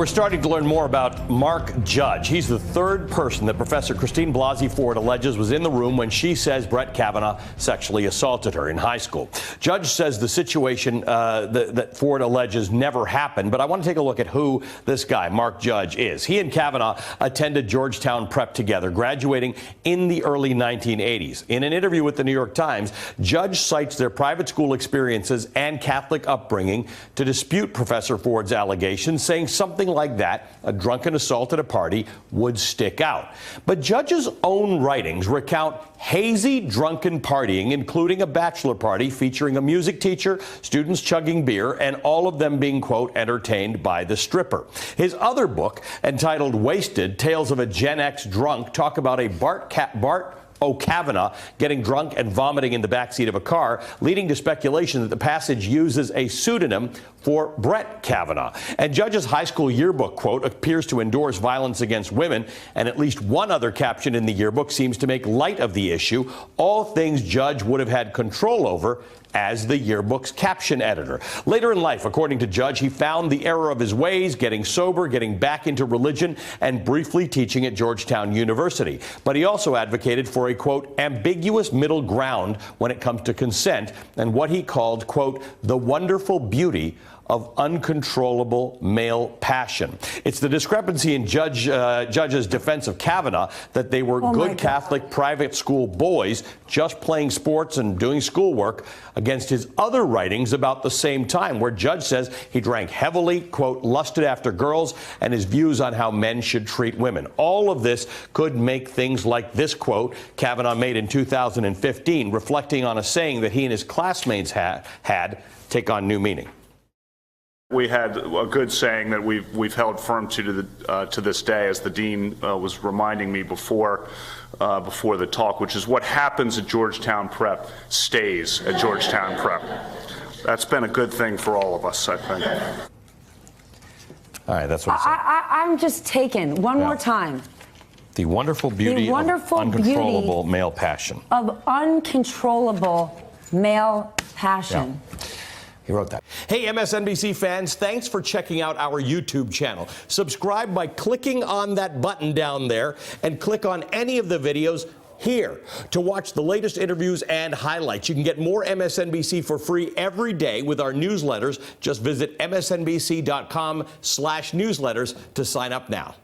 We're starting to learn more about Mark Judge. He's the third person that Professor Christine Blasey Ford alleges was in the room when she says Brett Kavanaugh sexually assaulted her in high school. Judge says the situation that Ford alleges never happened, but I want to take a look at who this guy, Mark Judge, is. He and Kavanaugh attended Georgetown Prep together, graduating in the early 1980s. In an interview with the New York Times, Judge cites their private school experiences and Catholic upbringing to dispute Professor Ford's allegations, saying something like that, a drunken assault at a party, would stick out. But Judge's own writings recount hazy, drunken partying, including a bachelor party featuring a music teacher, students chugging beer, and all of them being, quote, entertained by the stripper. His other book, entitled Wasted, Tales of a Gen X Drunk, talk about a Bart Kavanaugh getting drunk and vomiting in the backseat of a car, leading to speculation that the passage uses a pseudonym for Brett Kavanaugh. And Judge's high school yearbook quote appears to endorse violence against women, and at least one other caption in the yearbook seems to make light of the issue, all things Judge would have had control over as the yearbook's caption editor. Later in life, according to Judge, he found the error of his ways, getting sober, getting back into religion, and briefly teaching at Georgetown University. But he also advocated for a, quote, ambiguous middle ground when it comes to consent and what he called, quote, the wonderful beauty of uncontrollable male passion. It's the discrepancy in Judge's defense of Kavanaugh that they were good Catholic private school boys just playing sports and doing schoolwork against his other writings about the same time, where Judge says he drank heavily, quote, lusted after girls, and his views on how men should treat women. All of this could make things like this quote Kavanaugh made in 2015, reflecting on a saying that he and his classmates had take on new meaning. We had a good saying that we've held firm to this day, as the dean was reminding me before the talk, which is what happens at Georgetown Prep stays at Georgetown Prep. That's been a good thing for all of us, I think. All right, that's what I'm just taken. One more time. The wonderful beauty of uncontrollable male passion. Of uncontrollable male passion. Yeah. He wrote that. Hey, MSNBC fans, thanks for checking out our YouTube channel. Subscribe by clicking on that button down there and click on any of the videos here to watch the latest interviews and highlights. You can get more MSNBC for free every day with our newsletters. Just visit msnbc.com/newsletters to sign up now.